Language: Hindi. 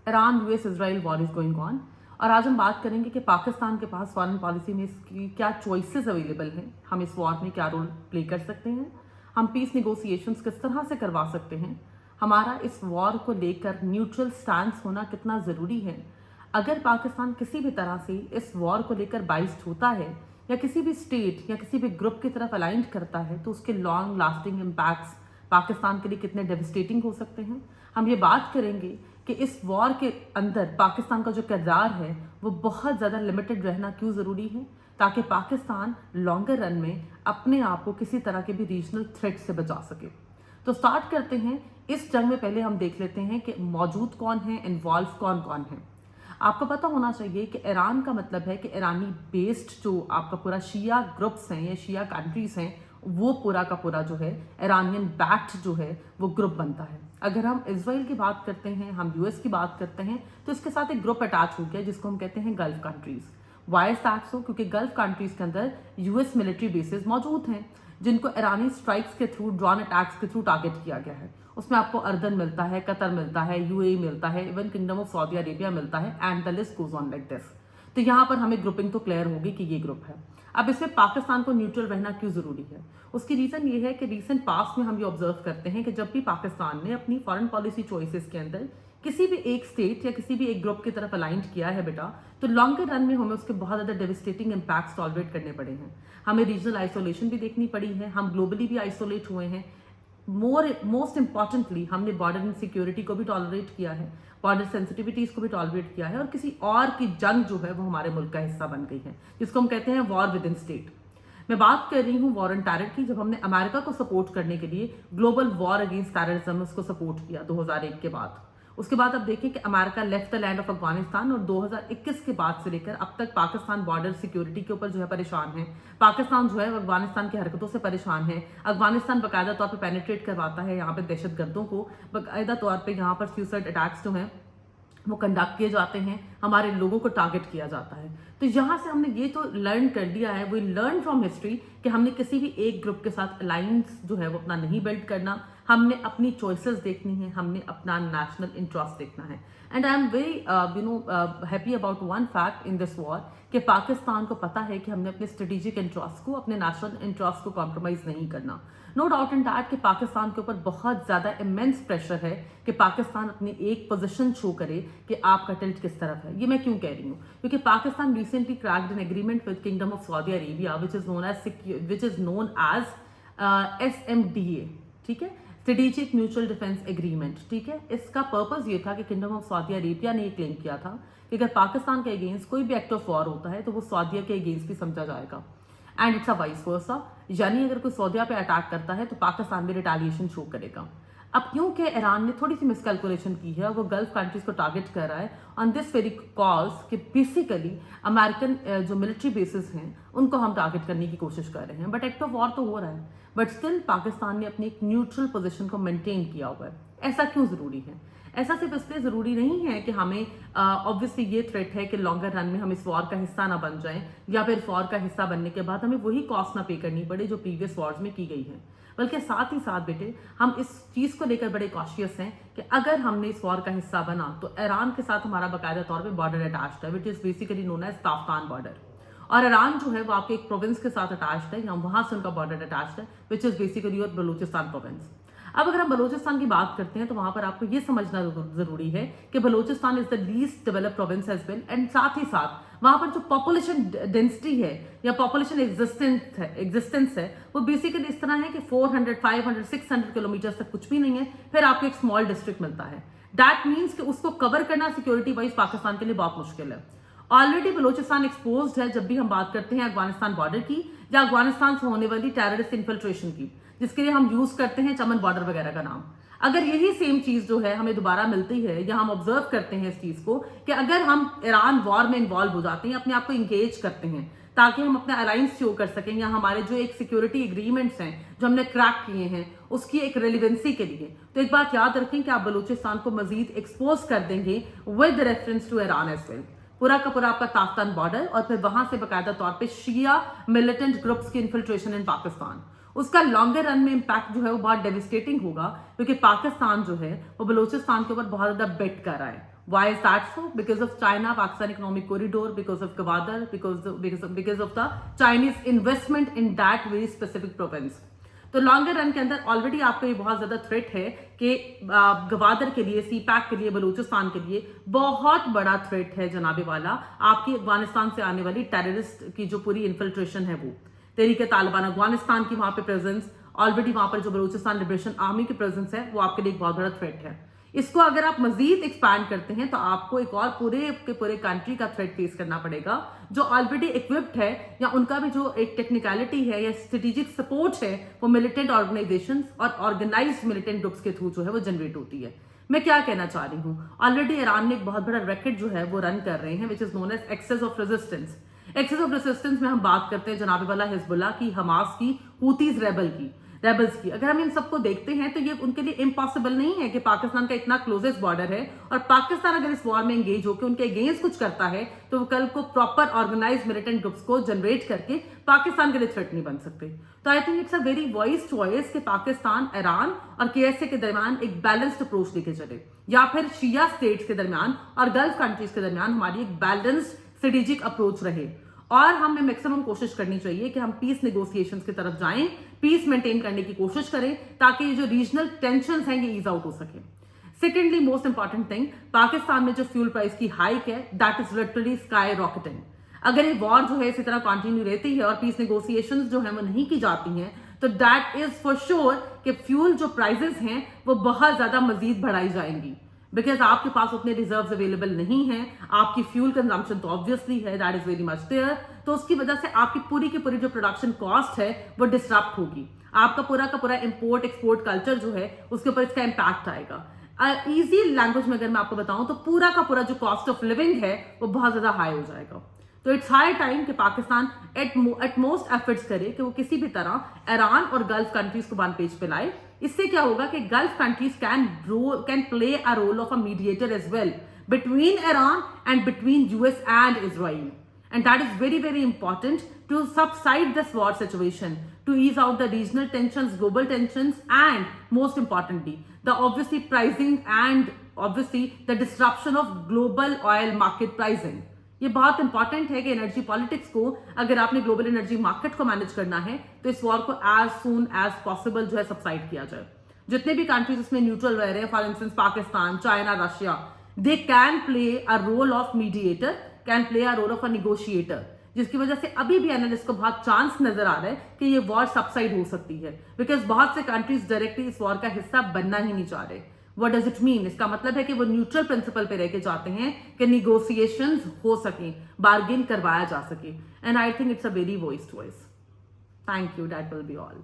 Iran US Israel war is going on, और आज हम बात करेंगे कि पाकिस्तान के पास फॉरेन पॉलिसी में इसकी क्या चॉइसेस अवेलेबल हैं, हम इस वॉर में क्या रोल प्ले कर सकते हैं, हम पीस निगोसिएशंस किस तरह से करवा सकते हैं, हमारा इस वॉर को लेकर न्यूट्रल स्टैंस होना कितना ज़रूरी है। अगर पाकिस्तान किसी भी तरह से इस वॉर को लेकर बाइस्ड होता है या किसी भी स्टेट या किसी भी ग्रुप की तरफ अलाइंड करता है तो उसके लॉन्ग लास्टिंग इम्पैक्ट्स पाकिस्तान के लिए कितने डेविस्टेटिंग हो सकते हैं। हम ये बात करेंगे कि इस वॉर के अंदर पाकिस्तान का जो किरदार है वो बहुत ज़्यादा लिमिटेड रहना क्यों ज़रूरी है, ताकि पाकिस्तान लॉन्गर रन में अपने आप को किसी तरह के भी रीजनल थ्रेट से बचा सके। तो स्टार्ट करते हैं। इस जंग में पहले हम देख लेते हैं कि मौजूद कौन है, इन्वॉल्व कौन कौन है। आपको पता होना चाहिए कि ईरान का मतलब है कि ईरानी बेस्ड जो आपका पूरा शिया ग्रुप्स हैं या शिया कंट्रीज हैं, वो पूरा का पूरा जो है ईरानियन बैक्ड जो है वो ग्रुप बनता है। अगर हम इजराइल की बात करते हैं, हम यूएस की बात करते हैं, तो इसके साथ एक ग्रुप अटैच हो गया जिसको हम कहते हैं Gulf countries. Why is that so? क्योंकि गल्फ कंट्रीज के अंदर यूएस मिलिट्री बेसिस मौजूद हैं जिनको ईरानी स्ट्राइक्स के थ्रू, ड्रोन अटैक्स के थ्रू टारगेट किया गया है। उसमें आपको अर्दन मिलता है, कतर मिलता है, यूएई मिलता है, even kingdom of Saudi Arabia मिलता है, and the list goes on like this. तो यहाँ पर हमें ग्रुपिंग तो क्लियर होगी कि ये ग्रुप है। अब इसमें पाकिस्तान को न्यूट्रल रहना क्यों जरूरी है? उसकी रीजन ये है कि रिसेंट पास्ट में हम ये ऑब्जर्व करते हैं कि जब भी पाकिस्तान ने अपनी फॉरेन पॉलिसी चॉइसेस के अंदर किसी भी एक स्टेट या किसी भी एक ग्रुप की तरफ अलाइंड किया है बेटा, तो लॉन्गर रन में हमें उसके बहुत ज़्यादा डेविस्टेटिंग इम्पैक्ट्स टॉलरेट करने पड़े हैं। हमें रीजनल आइसोलेशन भी देखनी पड़ी है, हम ग्लोबली भी आइसोलेट हुए हैं। मोस्ट इंपॉर्टेंटली हमने बॉर्डर इनसिक्योरिटी को भी टॉलरेट किया है, बॉर्डर सेंसिटिविटीज को भी टॉलरेट किया है, और किसी और की जंग जो है वो हमारे मुल्क का हिस्सा बन गई है, जिसको हम कहते हैं वॉर विद इन स्टेट। मैं बात कर रही हूँ वॉर ऑन टेरर की, जब हमने अमेरिका को सपोर्ट करने के लिए ग्लोबल वॉर अगेंस्ट टेररिज्म उसको सपोर्ट किया 2001 के बाद। उसके बाद अब देखें कि America left the land of Afghanistan, और 2021 के बाद से लेकर अब तक पाकिस्तान बॉर्डर सिक्योरिटी के ऊपर जो है परेशान है। पाकिस्तान जो है अफगानिस्तान की हरकतों से परेशान है। अफगानिस्तान बाकायदा तौर पर पेनिट्रेट करवाता है यहाँ पे दहशतगर्दों को, बाकायदा तौर पर यहाँ पर सुसाइड अटैक्स जो हैं वो कंडक्ट किए जाते हैं, हमारे लोगों को टारगेट किया जाता है। तो यहाँ से हमने ये तो लर्न कर लिया है, वी लर्न फ्रॉम हिस्ट्री, कि हमने किसी भी एक ग्रुप के साथ अलायंस जो है वो अपना नहीं बिल्ड करना, हमने अपनी चॉइसेस देखनी है, हमने अपना नेशनल इंटरेस्ट देखना है। And I am very happy about one fact in this war कि पाकिस्तान को पता है कि हमने अपने स्ट्रेटेजिक इंटरेस्ट को, अपने नेशनल इंटरेस्ट को कॉम्प्रोमाइज नहीं करना। नो डाउट इन दैट कि पाकिस्तान के ऊपर बहुत ज़्यादा इमेंस प्रेशर है कि पाकिस्तान अपनी एक पोजीशन शो करे कि आपका टिल्ट किस तरफ है। ये मैं क्यों कह रही हूँ? क्योंकि Pakistan recently cracked an agreement with kingdom of Saudi Arabia which is known as SMDA, ठीक है, स्ट्रेटेजिक म्यूचुअल डिफेंस एग्रीमेंट। ठीक है, इसका पर्पस ये था कि किंगडम ऑफ सऊदी अरेबिया ने ये क्लेम किया था कि अगर पाकिस्तान के अगेंस्ट कोई भी एक्ट ऑफ वॉर होता है तो वो सऊदीया के अगेंस्ट भी समझा जाएगा, and it's a vice versa, यानी अगर कोई सऊदीया पे अटैक करता है तो पाकिस्तान भी रिटेलिएशन शो करेगा। अब क्योंकि ईरान ने थोड़ी सी मिसकैलकुलेशन की है और वो गल्फ कंट्रीज को टारगेट कर रहा है ऑन दिस वेरी कॉज कि बेसिकली अमेरिकन जो मिलिट्री बेसिस हैं उनको हम टारगेट करने की कोशिश कर रहे हैं, बट एक्ट ऑफ वॉर तो हो रहा है, बट स्टिल पाकिस्तान ने अपनी एक न्यूट्रल पोजीशन को मेंटेन किया हुआ है। ऐसा क्यों जरूरी है? ऐसा सिर्फ इसलिए जरूरी नहीं है कि हमें ऑब्वियसली ये थ्रेट है कि लॉन्गर रन में हम इस वॉर का हिस्सा ना बन जाएं, या फिर वॉर का हिस्सा बनने के बाद हमें वही कॉस्ट ना पे करनी पड़े जो प्रीवियस वॉर्स में की गई है, बल्कि साथ ही साथ बेटे हम इस चीज को लेकर बड़े कॉशियस हैं कि अगर हमने इस वॉर का हिस्सा बना तो ईरान के साथ हमारा बाकायदा तौर पे बॉर्डर अटैच्ड है, which is basically known as Taftan border, और ईरान जो है वो आपके एक प्रोविंस के साथ अटैच्ड है, या वहां से उनका बॉर्डर अटैच्ड है, which is basically your Balochistan province. अब अगर हम बलूचिस्तान की बात करते हैं तो वहां पर आपको ये समझना जरूरी है कि Balochistan is the least developed province as well, and साथ ही साथ वहां पर जो पॉपुलेशन डेंसिटी है या पॉपुलेशन एग्जिस्टेंस है वो बेसिकली इस तरह है कि 400, 500, 600 किलोमीटर तक कुछ भी नहीं है, फिर आपको एक स्मॉल डिस्ट्रिक्ट मिलता है। दैट मीन्स कि उसको कवर करना सिक्योरिटी वाइज पाकिस्तान के लिए बहुत मुश्किल है। ऑलरेडी बलूचिस्तान एक्सपोज्ड है जब भी हम बात करते हैं अफगानिस्तान बॉर्डर की या अफगानिस्तान से होने वाली टेररिस्ट इन्फिल्ट्रेशन की, जिसके लिए हम यूज करते हैं चमन बॉर्डर वगैरह का नाम। अगर यही सेम चीज जो है हमें दोबारा मिलती है या हम ऑब्जर्व करते हैं इस चीज को कि अगर हम ईरान वॉर में इन्वॉल्व हो जाते हैं, अपने आप को इंगेज करते हैं ताकि हम अपना अलायंस शो कर सकें, या हमारे जो एक सिक्योरिटी एग्रीमेंट्स हैं जो हमने क्रैक किए हैं उसकी एक रेलिवेंसी के लिए, तो एक बात याद रखें कि आप बलूचिस्तान को मजीद एक्सपोज कर देंगे with reference to Iran as well. पूरा का पूरा आपका ताफ्तान बॉर्डर, और फिर वहां से बाकायदा तौर पे शिया मिलिटेंट ग्रुप्स की इन्फिल्ट्रेशन इन पाकिस्तान, उसका लॉन्गर रन में इम्पैक्ट जो है वो बहुत डेविस्टेटिंग होगा, क्योंकि पाकिस्तान जो है वो बलूचिस्तान के ऊपर बहुत ज्यादा बेट कर रहा है। Why is that so? Because of China Pakistan economic corridor, because of Gwadar, because of the Chinese investment in that very specific province. तो लॉन्गर रन के अंदर ऑलरेडी आपको ये बहुत ज्यादा थ्रेट है कि गवादर के लिए, सी पैक के लिए, बलूचिस्तान के लिए बहुत बड़ा थ्रेट है जनाबे वाला आपकी अफगानिस्तान से आने वाली टेररिस्ट की जो पूरी इन्फिल्ट्रेशन है, वो तहरीक तालिबान अफगानिस्तान की वहां पे प्रेजेंस, ऑलरेडी वहां पर जो बलूचिस्तान लिबरेशन आर्मी की प्रेजेंस है वो आपके लिए एक बहुत बड़ा थ्रेट है। इसको अगर आप मजीद एक्सपैंड करते हैं तो आपको एक और पूरे के पूरे कंट्री का थ्रेट फेस करना पड़ेगा जो ऑलरेडी इक्विप्ड है, या उनका भी जो एक टेक्निकलिटी है या स्ट्रेटेजिक सपोर्ट है वो मिलिटेंट ऑर्गेनाइजेशंस और ऑर्गेनाइज्ड मिलिटेंट ग्रुप्स के थ्रू जो है वो जनरेट होती है। मैं क्या कहना चाह रही हूँ, ऑलरेडी ईरान ने एक बहुत बड़ा रैकेट जो है वो रन कर रहे हैं which is known as axis of resistance. Axis of resistance में हम बात करते हैं जनाबे वाला हिजबुल्लाह की, हमास की, हूतीज रेबल्स की। अगर हम इन सबको देखते हैं तो ये उनके लिए इम्पॉसिबल नहीं है कि पाकिस्तान का इतना क्लोजेस्ट बॉर्डर है और पाकिस्तान अगर इस वॉर में एंगेज होकर उनके अगेंस्ट कुछ करता है तो वो कल को प्रॉपर ऑर्गेनाइज मिलिटेंट ग्रुप्स को जनरेट करके पाकिस्तान के लिए थ्रेट नहीं बन सकते। तो I think it's a very voice choice कि पाकिस्तान, ईरान और KSA के दरमियान एक बैलेंस्ड अप्रोच लेके चले, या फिर शिया स्टेट्स के दरमियान और गल्फ कंट्रीज के दरमियान हमारी एक बैलेंस्ड स्ट्रेटेजिक अप्रोच रहे। और हमें मैक्सिमम कोशिश करनी चाहिए कि हम पीस नेगोशिएशंस की तरफ जाएं, पीस मेंटेन करने की कोशिश करें ताकि ये जो रीजनल टेंशंस हैं ये ईज आउट हो सके। Secondly most important thing, Pakistan में जो फ्यूल प्राइस की हाइक है that is literally sky rocketing. अगर ये वॉर जो है इसी तरह कंटिन्यू रहती है और पीस नेगोशिएशंस जो है वो नहीं की जाती हैं तो दैट इज फॉर श्योर कि फ्यूल जो प्राइसेस हैं वो बहुत ज्यादा मजीद बढ़ाई जाएंगी, बिकॉज आपके पास उतने रिजर्व्स अवेलेबल नहीं है, आपकी फ्यूल कंजम्पशन तो ऑब्वियसली है, that is very much there. तो उसकी वजह से आपकी पूरी की पूरी जो प्रोडक्शन कॉस्ट है वो डिसरप्ट होगी, आपका पूरा का पूरा इंपोर्ट एक्सपोर्ट कल्चर जो है उसके ऊपर इसका इंपैक्ट आएगा। इजी लैंग्वेज में अगर मैं आपको बताऊं तो पूरा का पूरा जो कॉस्ट ऑफ लिविंग है वो बहुत ज्यादा हाई हो जाएगा। तो इट्स हाई टाइम कि पाकिस्तान एट मोस्ट एफर्ट्स करे कि वो किसी भी तरह ईरान और गल्फ कंट्रीज को वन पेज पे लाए। इससे क्या होगा कि Gulf countries can play a role of a mediator as well between Iran and between US and Israel, and that is very very important to subside this war situation, to ease out the regional tensions, global tensions, and most importantly the obviously pricing and obviously the disruption of global oil market pricing। ये बहुत इंपॉर्टेंट है कि एनर्जी पॉलिटिक्स को अगर आपने ग्लोबल एनर्जी मार्केट को मैनेज करना है तो इस वॉर को एज सून एज पॉसिबल जो है सबसाइड किया जाए। जितने भी कंट्रीज इसमें न्यूट्रल रह रहे हैं, for instance Pakistan, China, Russia, they can play a role of mediator, can play a role of a negotiator, जिसकी वजह से अभी भी एनालिस्ट को बहुत चांस नजर आ रहा है कि ये वॉर सबसाइड हो सकती है, बिकॉज बहुत से कंट्रीज डायरेक्टली इस वॉर का हिस्सा बनना ही नहीं चाह रहे। What does it mean? इसका मतलब है कि वो न्यूट्रल प्रिंसिपल पे रह के जाते हैं कि निगोशिएशंस हो सके, बार्गेन करवाया जा सके, and I think it's a very voice choice. Thank you, that will be all.